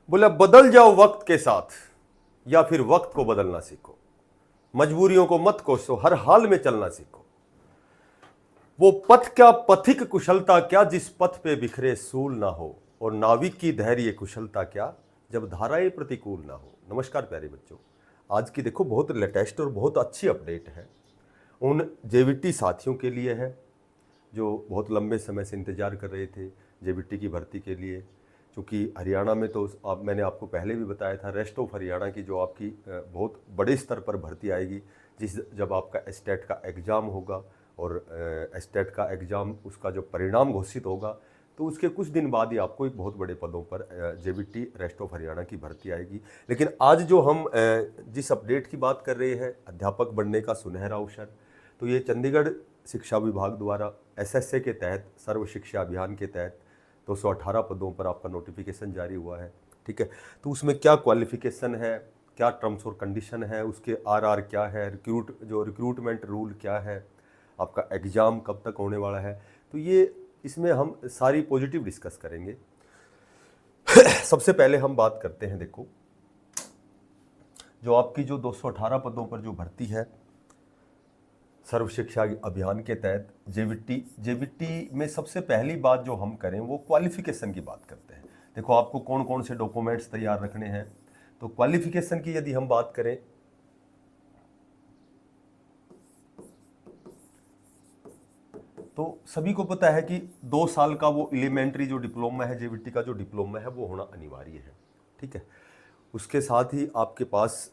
बोला बदल जाओ वक्त के साथ या फिर वक्त को बदलना सीखो, मजबूरियों को मत कोसो, हर हाल में चलना सीखो। वो पथ क्या पथिक कुशलता क्या जिस पथ पे बिखरे सूल ना हो, और नाविक की धैर्य कुशलता क्या जब धाराएं प्रतिकूल ना हो। नमस्कार प्यारे बच्चों, आज की देखो बहुत लेटेस्ट और बहुत अच्छी अपडेट है उन जेवीटी साथियों के लिए है जो बहुत लंबे समय से इंतज़ार कर रहे थे जेवीटी की भर्ती के लिए। क्योंकि हरियाणा में तो मैंने आपको पहले भी बताया था, रेस्ट ऑफ हरियाणा की जो आपकी बहुत बड़े स्तर पर भर्ती आएगी, जब आपका एस्टेट का एग्ज़ाम होगा और एस्टेट का एग्ज़ाम उसका जो परिणाम घोषित होगा तो उसके कुछ दिन बाद ही आपको एक बहुत बड़े पदों पर जेवीटी रेस्ट ऑफ हरियाणा की भर्ती आएगी। लेकिन आज जो हम जिस अपडेट की बात कर रहे हैं, अध्यापक बनने का सुनहरा अवसर, तो ये चंडीगढ़ शिक्षा विभाग द्वारा एसएसए के तहत, सर्व शिक्षा अभियान के तहत 218 पदों पर आपका नोटिफिकेशन जारी हुआ है। ठीक है, तो उसमें क्या क्वालिफिकेशन है, क्या टर्म्स और कंडीशन है, उसके आरआर क्या है, रिक्रूटमेंट रूल क्या है, आपका एग्ज़ाम कब तक होने वाला है, तो ये इसमें हम सारी पॉजिटिव डिस्कस करेंगे। सबसे पहले हम बात करते हैं, देखो जो आपकी जो 218 पदों पर जो भर्ती है सर्व शिक्षा अभियान के तहत जेवीटी में सबसे पहली बात जो हम करें वो क्वालिफिकेशन की बात करते हैं। देखो आपको कौन कौन से डॉक्यूमेंट्स तैयार रखने हैं, तो क्वालिफिकेशन की यदि हम बात करें तो सभी को पता है कि 2 साल का वो एलिमेंट्री जो डिप्लोमा है, जेवीटी का जो डिप्लोमा है वो होना अनिवार्य है। ठीक है, उसके साथ ही आपके पास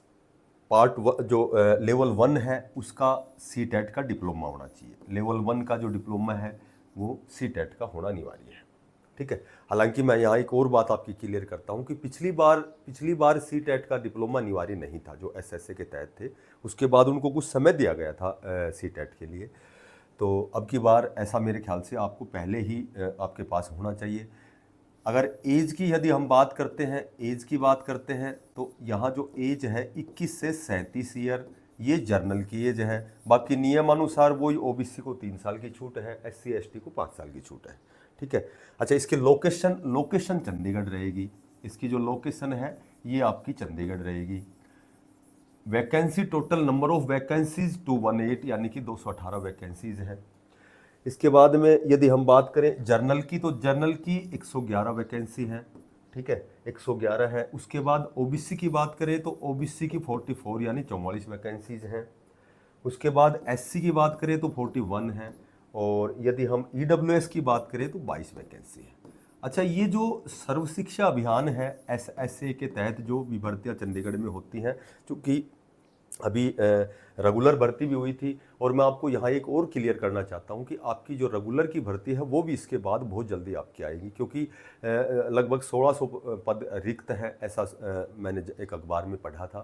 जो लेवल 1 है उसका सीटेट का डिप्लोमा होना चाहिए। लेवल 1 का जो डिप्लोमा है वो सीटेट का होना अनिवार्य है। ठीक है, हालांकि मैं यहाँ एक और बात आपकी क्लियर करता हूँ कि पिछली बार सीटेट का डिप्लोमा अनिवार्य नहीं था जो एसएसए के तहत थे, उसके बाद उनको कुछ समय दिया गया था सीटेट के लिए। तो अब की बार ऐसा मेरे ख्याल से आपको पहले ही आपके पास होना चाहिए। अगर एज की यदि हम बात करते हैं तो यहाँ जो एज है 21 से 37 ईयर, ये जर्नल की एज है। बाकी नियमानुसार वही ओबीसी को 3 साल की छूट है, एससी एसटी को 5 साल की छूट है। ठीक है, अच्छा इसके लोकेशन चंडीगढ़ रहेगी। इसकी जो लोकेशन है ये आपकी चंडीगढ़ रहेगी। Vacancy total number of vacancies 218 यानी कि 218 वैकेंसीज है। इसके बाद में यदि हम बात करें जर्नल की, तो जर्नल की 111 वैकेंसी है। ठीक है, 111 है। उसके बाद ओबीसी की बात करें तो ओबीसी की 44 यानी 44 वैकेंसीज हैं। उसके बाद एससी की बात करें तो 41 है, और यदि हम ईडब्ल्यूएस की बात करें तो 22 वैकेंसी है। अच्छा, ये जो सर्व शिक्षा अभियान है एसएसए के तहत जो भी भर्तियाँ चंडीगढ़ में होती हैं, चूँकि अभी रेगुलर भर्ती भी हुई थी, और मैं आपको यहाँ एक और क्लियर करना चाहता हूँ कि आपकी जो रेगुलर की भर्ती है वो भी इसके बाद बहुत जल्दी आपकी आएगी, क्योंकि लगभग 1600 पद रिक्त हैं, ऐसा मैंने एक अखबार में पढ़ा था।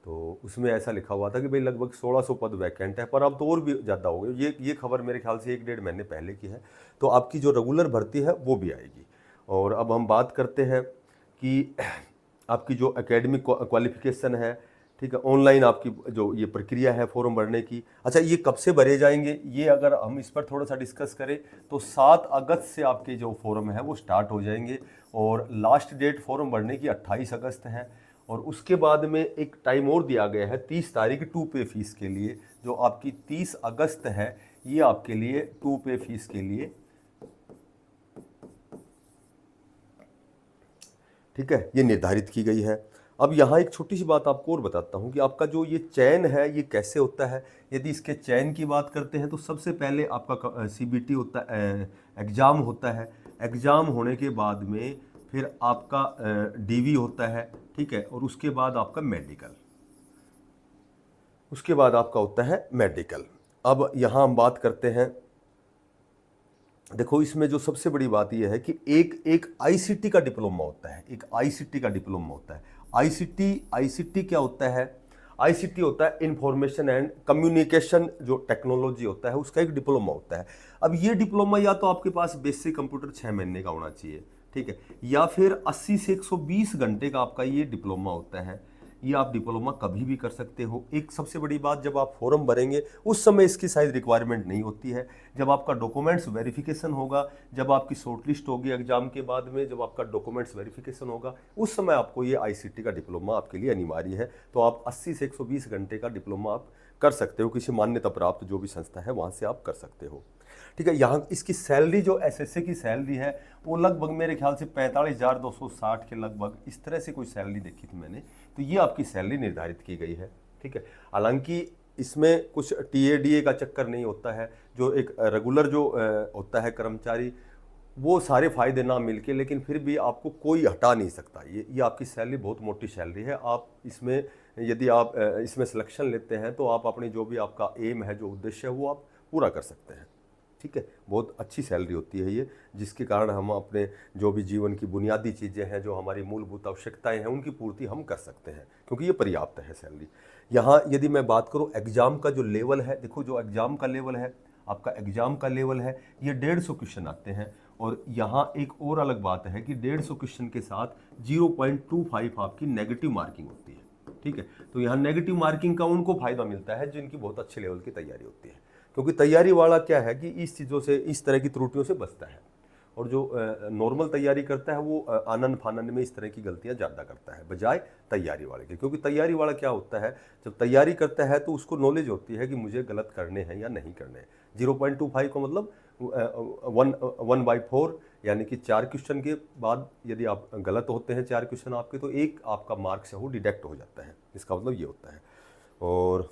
तो उसमें ऐसा लिखा हुआ था कि भाई लगभग 1600 पद वैकेंट है, पर अब तो और भी ज़्यादा हो गए। ये खबर मेरे ख्याल से 1-1.5 महीने पहले की है। तो आपकी जो रेगुलर भर्ती है वो भी आएगी। और अब हम बात करते हैं कि आपकी जो एकेडमिक क्वालिफिकेशन है, ठीक है, ऑनलाइन आपकी जो ये प्रक्रिया है फॉर्म भरने की। अच्छा, ये कब से भरे जाएंगे, ये अगर हम इस पर थोड़ा सा डिस्कस करें तो 7 अगस्त से आपके जो फॉर्म है वो स्टार्ट हो जाएंगे, और लास्ट डेट फॉर्म भरने की 28 अगस्त है। और उसके बाद में एक टाइम और दिया गया है 30 तारीख 2 पे फीस के लिए। जो आपकी 30 अगस्त है ये आपके लिए 2 पे फीस के लिए, ठीक है, ये निर्धारित की गई है। अब यहाँ एक छोटी सी बात आपको और बताता हूँ कि आपका जो ये चयन है ये कैसे होता है। यदि इसके चयन की बात करते हैं तो सबसे पहले आपका सीबीटी होता है, एग्ज़ाम होता है। एग्ज़ाम होने के बाद में फिर आपका डीवी होता है, ठीक है, और उसके बाद आपका मेडिकल, उसके बाद आपका होता है मेडिकल। अब यहाँ हम बात करते हैं, देखो इसमें जो सबसे बड़ी बात यह है कि एक आईसीटी का डिप्लोमा होता है, एक आईसीटी का डिप्लोमा होता है। आईसीटी क्या होता है? आईसीटी होता है इंफॉर्मेशन एंड कम्युनिकेशन, जो टेक्नोलॉजी होता है उसका एक डिप्लोमा होता है। अब ये डिप्लोमा या तो आपके पास बेसिक कंप्यूटर 6 महीने का होना चाहिए, ठीक है, या फिर 80 से 120 घंटे का आपका ये डिप्लोमा होता है, ये आप डिप्लोमा कभी भी कर सकते हो। एक सबसे बड़ी बात, जब आप फॉर्म भरेंगे उस समय इसकी शायद रिक्वायरमेंट नहीं होती है। जब आपका डॉक्यूमेंट्स वेरिफिकेशन होगा, जब आपकी शॉर्टलिस्ट होगी एग्जाम के बाद में, जब आपका डॉक्यूमेंट्स वेरिफिकेशन होगा, उस समय आपको ये ICT का डिप्लोमा आपके लिए अनिवार्य है। तो आप 80 से 120 घंटे का डिप्लोमा आप कर सकते हो, किसी मान्यता प्राप्त जो भी संस्था है वहाँ से आप कर सकते हो। ठीक है। यहाँ इसकी सैलरी जो SSA की सैलरी है वो लगभग मेरे ख्याल से 45,260 के लगभग इस तरह से कोई सैलरी देखी थी मैंने। तो ये आपकी सैलरी निर्धारित की गई है। ठीक है। हालांकि इसमें कुछ TADA का चक्कर नहीं होता है। जो एक रेगुलर जो होता है कर्मचारी, वो सारे फायदे ना मिलके, लेकिन फिर भी आपको कोई हटा नहीं सकता। ये आपकी सैलरी बहुत मोटी सैलरी है। आप इसमें यदि आप इसमें सिलेक्शन लेते हैं तो आप अपनी जो भी आपका एम है, जो उद्देश्य है, वो आप पूरा कर सकते हैं। ठीक है। बहुत अच्छी सैलरी होती है ये, जिसके कारण हम अपने जो भी जीवन की बुनियादी चीज़ें हैं, जो हमारी मूलभूत आवश्यकताएं हैं, उनकी पूर्ति हम कर सकते हैं, क्योंकि ये पर्याप्त है सैलरी। यहाँ यदि मैं बात करूँ एग्जाम का जो लेवल है, देखो जो एग्जाम का लेवल है, आपका एग्जाम का लेवल है, ये 150 क्वेश्चन आते हैं। और यहाँ एक और अलग बात है कि 150 क्वेश्चन के साथ 0.25 आपकी नेगेटिव मार्किंग होती है। ठीक है। तो यहाँ नेगेटिव मार्किंग का उनको फायदा मिलता है जिनकी बहुत अच्छे लेवल की तैयारी होती है, क्योंकि तैयारी वाला क्या है कि इस चीज़ों से, इस तरह की त्रुटियों से बचता है। और जो नॉर्मल तैयारी करता है वो आनंद फानंद में इस तरह की गलतियां ज़्यादा करता है बजाय तैयारी वाले के। क्योंकि तैयारी वाला क्या होता है, जब तैयारी करता है तो उसको नॉलेज होती है कि मुझे गलत करने हैं या नहीं करने हैं। 0.25 का मतलब 1/4, यानी कि 4 क्वेश्चन के बाद यदि आप गलत होते हैं 4 क्वेश्चन आपके, तो एक आपका मार्क्स है वो डिडक्ट हो जाता है। इसका मतलब ये होता है। और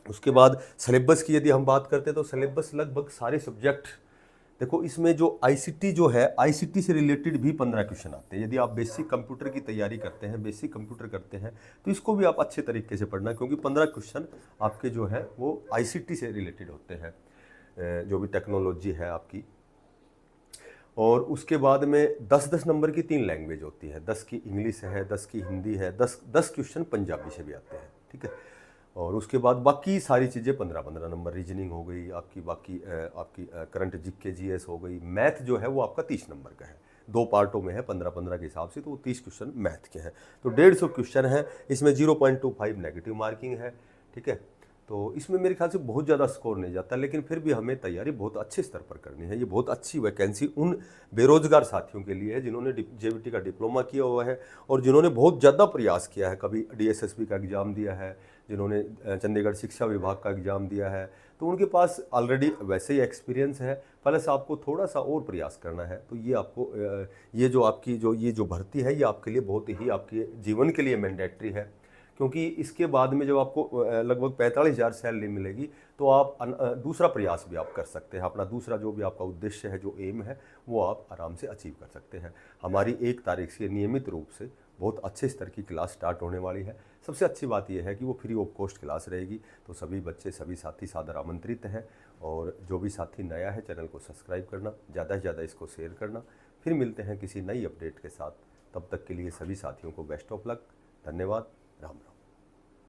उसके बाद सिलेबस की यदि हम बात करते हैं तो सिलेबस लगभग सारे सब्जेक्ट, देखो इसमें जो ICT जो है, ICT से रिलेटेड भी 15 क्वेश्चन आते हैं। यदि आप बेसिक कंप्यूटर की तैयारी करते हैं, बेसिक कंप्यूटर करते हैं, तो इसको भी आप अच्छे तरीके से पढ़ना, क्योंकि 15 क्वेश्चन आपके जो है वो ICT से रिलेटेड होते हैं, जो भी टेक्नोलॉजी है आपकी। और उसके बाद में 10-10 नंबर की 3 लैंग्वेज होती है। 10 की इंग्लिश है, 10 की हिंदी है, 10 क्वेश्चन पंजाबी से भी आते हैं। ठीक है। और उसके बाद बाकी सारी चीज़ें 15-15 नंबर, रीजनिंग हो गई आपकी, बाकी आपकी करंट GK GS हो गई। मैथ जो है वो आपका 30 नंबर का है, 2 पार्टों में है 15-15 के हिसाब से, तो वो 30 क्वेश्चन मैथ के हैं। तो 150 क्वेश्चन है, इसमें 0.25 नेगेटिव मार्किंग है। ठीक है। तो इसमें मेरे ख्याल से बहुत ज़्यादा स्कोर नहीं जाता, लेकिन फिर भी हमें तैयारी बहुत अच्छे स्तर पर करनी है। ये बहुत अच्छी वैकेंसी उन बेरोजगार साथियों के लिए है जिन्होंने JVT का डिप्लोमा किया हुआ है और जिन्होंने बहुत ज़्यादा प्रयास किया है, कभी DSSB का एग्ज़ाम दिया है, जिन्होंने चंडीगढ़ शिक्षा विभाग का एग्ज़ाम दिया है, तो उनके पास ऑलरेडी वैसे ही एक्सपीरियंस है। प्लस आपको थोड़ा सा और प्रयास करना है। तो ये आपको ये जो आपकी ये जो भर्ती है, ये आपके लिए बहुत ही आपके जीवन के लिए मैंडेटरी है, क्योंकि इसके बाद में जब आपको लगभग 45,000 सैलरी मिलेगी, तो आप दूसरा प्रयास भी आप कर सकते हैं। अपना दूसरा जो भी आपका उद्देश्य है, जो एम है, वो आप आराम से अचीव कर सकते हैं। हमारी 1 तारीख से नियमित रूप से बहुत अच्छे स्तर की क्लास स्टार्ट होने वाली है। सबसे अच्छी बात यह है कि वो फ्री ऑफ कॉस्ट क्लास रहेगी, तो सभी बच्चे, सभी साथी सादर आमंत्रित हैं। और जो भी साथी नया है, चैनल को सब्सक्राइब करना, ज़्यादा से ज़्यादा इसको शेयर करना। फिर मिलते हैं किसी नई अपडेट के साथ। तब तक के लिए सभी साथियों को बेस्ट ऑफ लक। धन्यवाद। राम राम।